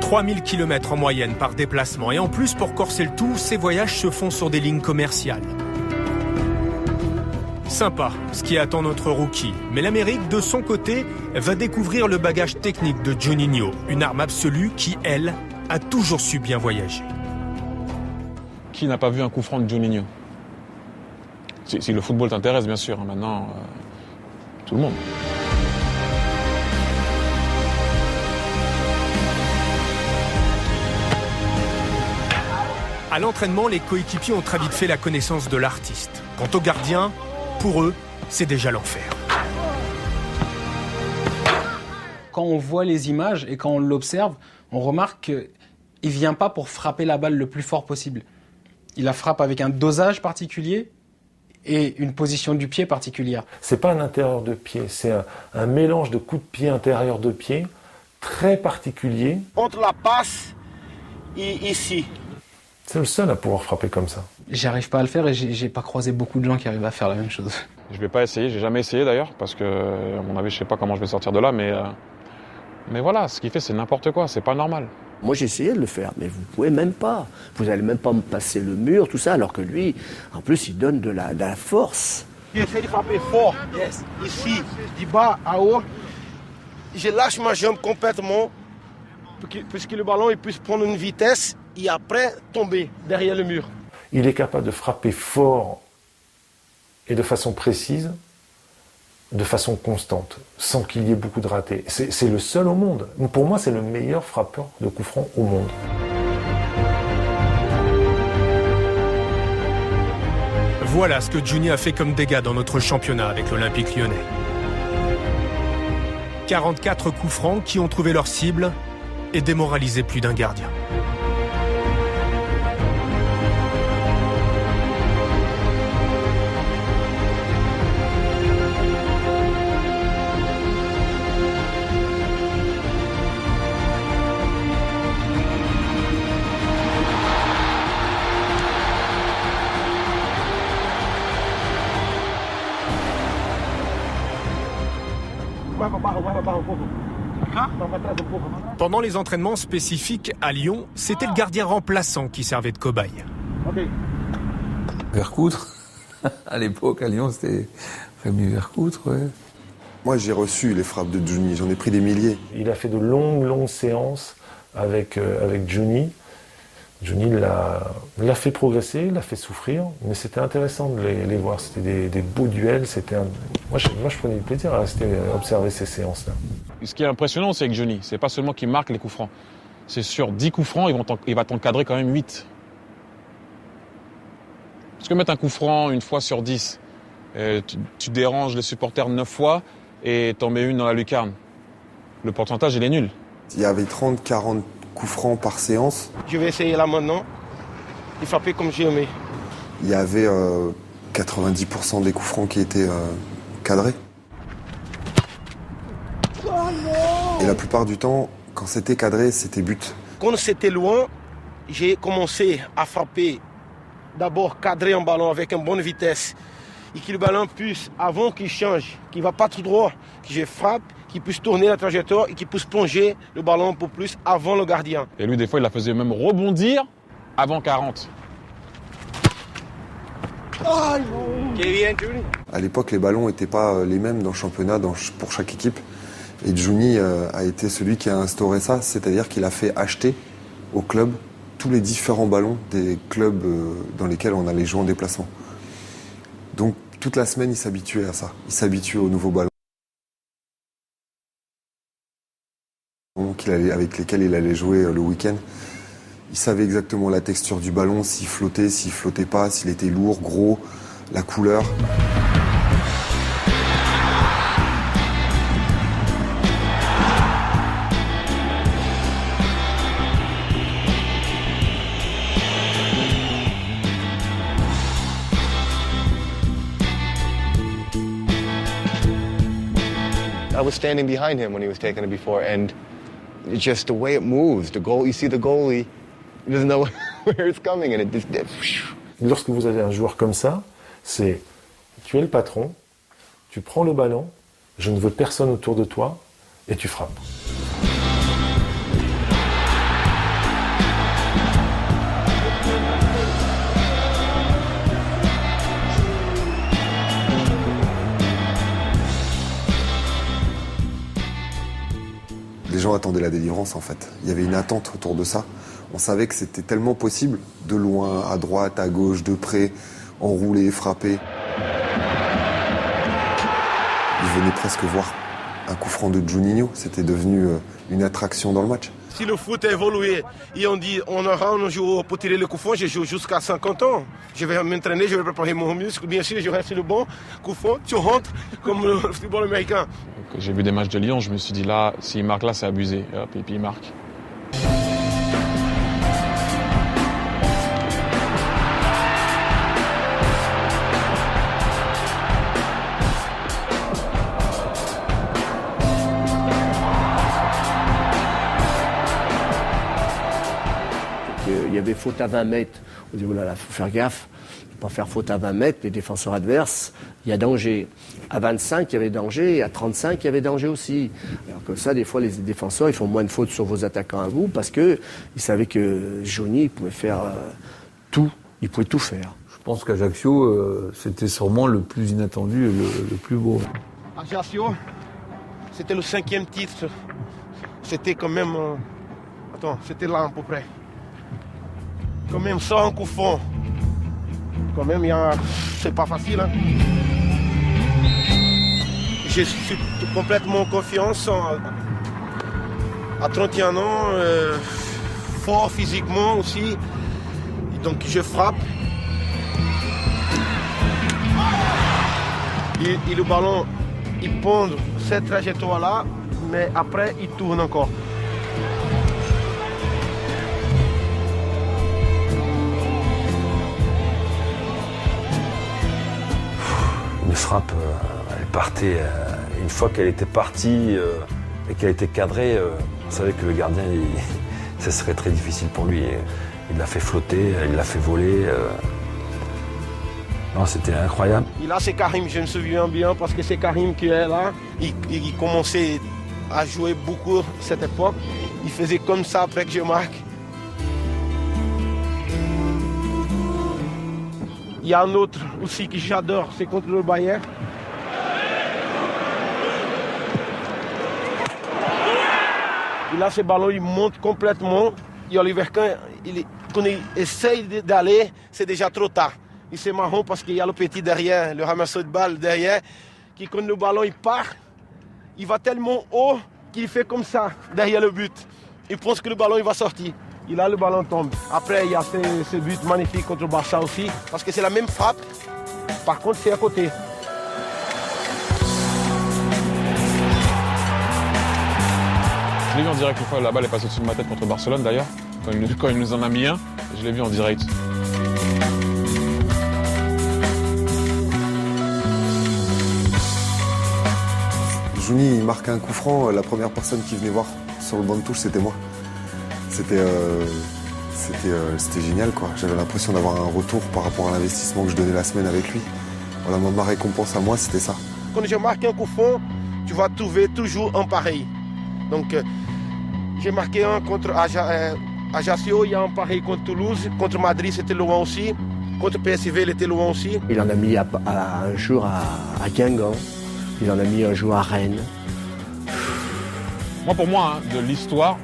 3000 km en moyenne par déplacement. Et en plus, pour corser le tout, ces voyages se font sur des lignes commerciales. Sympa, ce qui attend notre rookie. Mais l'Amérique, de son côté, va découvrir le bagage technique de Juninho. Une arme absolue qui, elle, a toujours su bien voyager. Qui n'a pas vu un coup franc de Juninho? Si le football t'intéresse, bien sûr. Maintenant, tout le monde. À l'entraînement, les coéquipiers ont très vite fait la connaissance de l'artiste. Quant aux gardiens, pour eux, c'est déjà l'enfer. Quand on voit les images et quand on l'observe, on remarque qu'il ne vient pas pour frapper la balle le plus fort possible. Il la frappe avec un dosage particulier et une position du pied particulière. C'est pas un intérieur de pied, c'est un mélange de coups de pied intérieur de pied très particulier. Entre la passe et ici. C'est le seul à pouvoir frapper comme ça. J'arrive pas à le faire et j'ai pas croisé beaucoup de gens qui arrivent à faire la même chose. Je vais pas essayer, j'ai jamais essayé d'ailleurs, parce que, à mon avis, je sais pas comment je vais sortir de là, mais voilà, ce qu'il fait, c'est n'importe quoi, c'est pas normal. Moi, j'ai essayé de le faire, mais vous pouvez même pas. Vous allez même pas me passer le mur, tout ça, alors que lui, en plus, il donne de la force. J'essaie de frapper fort, ici, du bas à haut. Je lâche ma jambe complètement, pour que le ballon il puisse prendre une vitesse et après tomber derrière le mur. Il est capable de frapper fort et de façon précise, de façon constante, sans qu'il y ait beaucoup de ratés. C'est le seul au monde. Pour moi, c'est le meilleur frappeur de coups francs au monde. Voilà ce que Juni a fait comme dégâts dans notre championnat avec l'Olympique lyonnais. 44 coups francs qui ont trouvé leur cible et démoralisé plus d'un gardien. Pendant les entraînements spécifiques à Lyon, c'était le gardien remplaçant qui servait de cobaye. Vercoutre. À l'époque, à Lyon, c'était Rémi Vercoutre, ouais. Moi, j'ai reçu les frappes de Juni, j'en ai pris des milliers. Il a fait de longues séances avec Juni. Juni l'a fait progresser, l'a fait souffrir, mais c'était intéressant de les voir. C'était des beaux duels. Moi, je prenais du plaisir à observer ces séances-là. Ce qui est impressionnant, c'est que Juni, c'est pas seulement qu'il marque les coups francs. C'est sur 10 coups francs, il va t'encadrer quand même 8. Parce que mettre un coup franc une fois sur 10, tu déranges les supporters 9 fois et t'en mets une dans la lucarne. Le pourcentage, il est nul. Il y avait 30-40 coups francs par séance. Je vais essayer là maintenant de frapper comme j'ai aimé. Il y avait 90% des coups francs qui étaient cadrés. Et la plupart du temps, quand c'était cadré, c'était but. Quand c'était loin, j'ai commencé à frapper, d'abord cadrer un ballon avec une bonne vitesse et que le ballon puisse, avant qu'il change, qu'il ne va pas tout droit, que je frappe, qu'il puisse tourner la trajectoire et qu'il puisse plonger le ballon un peu plus avant le gardien. Et lui, des fois, il la faisait même rebondir avant 40. À l'époque, les ballons n'étaient pas les mêmes dans le championnat pour chaque équipe. Et Juni a été celui qui a instauré ça, c'est-à-dire qu'il a fait acheter au club tous les différents ballons des clubs dans lesquels on allait jouer en déplacement. Donc toute la semaine, il s'habituait à ça. Il s'habituait aux nouveaux ballons avec lesquels il allait jouer le week-end. Il savait exactement la texture du ballon, s'il flottait pas, s'il était lourd, gros, la couleur. I was standing behind him when he was taking it before, and just the way it moves, the goal, you see the goalie, he doesn't know where it's coming, and it just... Lorsque vous avez un joueur comme ça, c'est tu es le patron, tu prends le ballon, je ne veux personne autour de toi, et tu frappes. gens attendaient la délivrance en fait. Il y avait une attente autour de ça. On savait que c'était tellement possible, de loin, à droite, à gauche, de près, enrouler, frapper. Ils venaient presque voir un coup franc de Juninho. C'était devenu une attraction dans le match. Si le foot a évolué et on dit on aura un jour pour tirer le coup franc, je joue jusqu'à 50 ans. Je vais m'entraîner, je vais préparer mon muscle. Bien sûr, je reste sur le banc, coup franc, tu rentres comme le football américain. J'ai vu des matchs de Lyon, je me suis dit là, s'il marque là, c'est abusé. Et hop, et puis il marque. Il y avait faute à 20 mètres. On dit, oh là là, il faut faire gaffe. Il ne faut pas faire faute à 20 mètres. Les défenseurs adverses, il y a danger. À 25, il y avait danger. Et à 35, il y avait danger aussi. Alors que ça, des fois, les défenseurs, ils font moins de fautes sur vos attaquants à vous parce qu'ils savaient que Johnny, il pouvait faire tout. Il pouvait tout faire. Je pense qu'Ajaccio, c'était sûrement le plus inattendu et le plus beau. Ajaccio, c'était le 5e titre. C'était quand même... c'était là à peu près. Quand même, sans un coup franc. Quand même, c'est pas facile. Hein. Je suis complètement en confiance. À 31 ans, fort physiquement aussi. Et donc, je frappe. Et le ballon, il pond cette trajectoire-là, mais après, il tourne encore. Une frappe, elle partait, une fois qu'elle était partie et qu'elle était cadrée, on savait que le gardien, ça serait très difficile pour lui. Il l'a fait flotter, il l'a fait voler. Non, c'était incroyable. Et là, c'est Karim, je me souviens bien, parce que c'est Karim qui est là. Il commençait à jouer beaucoup à cette époque. Il faisait comme ça après que je marque. Il y a un autre aussi que j'adore, c'est contre le Bayern. Et là, ce ballon, il monte complètement. Et Oliver Kahn, quand il essaye d'aller, c'est déjà trop tard. Et c'est marrant parce qu'il y a le petit derrière, le ramasseur de balle derrière, qui quand le ballon il part, il va tellement haut qu'il fait comme ça, derrière le but. Il pense que le ballon il va sortir. Et là, le ballon tombe. Après, il y a ce but magnifique contre le Barça aussi, parce que c'est la même frappe. Par contre, c'est à côté. Je l'ai vu en direct une fois, la balle est passée au-dessus de ma tête contre Barcelone d'ailleurs, quand il nous en a mis un, je l'ai vu en direct. Johnny, il marque un coup franc, la première personne qui venait voir sur le banc de touche, c'était moi. C'était génial, quoi. J'avais l'impression d'avoir un retour par rapport à l'investissement que je donnais la semaine avec lui. Voilà, ma récompense à moi, c'était ça. Quand je marque un coup franc, tu vas trouver toujours un pareil. Donc, j'ai marqué un contre Ajaccio, il y a un pareil contre Toulouse. Contre Madrid, c'était loin aussi. Contre PSV, il était loin aussi. Il en a mis un jour à Guingamp. Il en a mis un jour à Rennes. Pour moi, de l'histoire,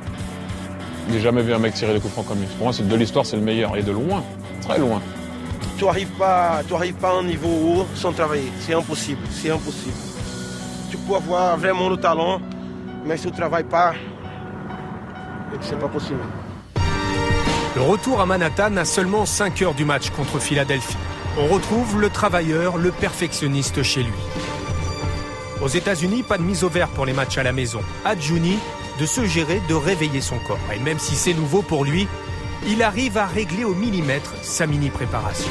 j'ai jamais vu un mec tirer des coups francs comme lui. Pour moi, de l'histoire, c'est le meilleur. Et de loin, très loin. Tu n'arrives pas à un niveau haut sans travailler. C'est impossible, c'est impossible. Tu peux avoir vraiment le talent, mais si tu ne travailles pas, c'est pas possible. Le retour à Manhattan à seulement 5 heures du match contre Philadelphie. On retrouve le travailleur, le perfectionniste chez lui. Aux États-Unis, pas de mise au vert pour les matchs à la maison. À Johnny de se gérer, de réveiller son corps. Et même si c'est nouveau pour lui, il arrive à régler au millimètre sa mini-préparation.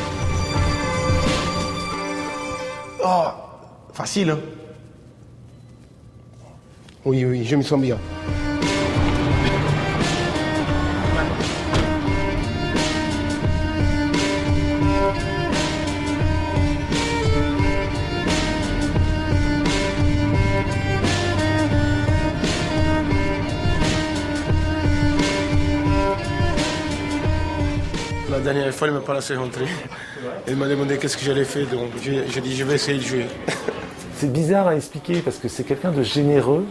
Oh, facile, hein? Oui, je me sens bien. La dernière fois, il ne m'a pas laissé rentrer. Il m'a demandé qu'est-ce que j'allais faire, donc j'ai dit je vais essayer de jouer. C'est bizarre à expliquer parce que c'est quelqu'un de généreux,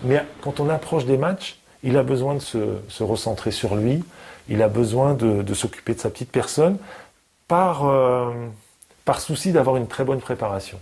mais quand on approche des matchs, il a besoin de se recentrer sur lui, il a besoin de s'occuper de sa petite personne par souci d'avoir une très bonne préparation.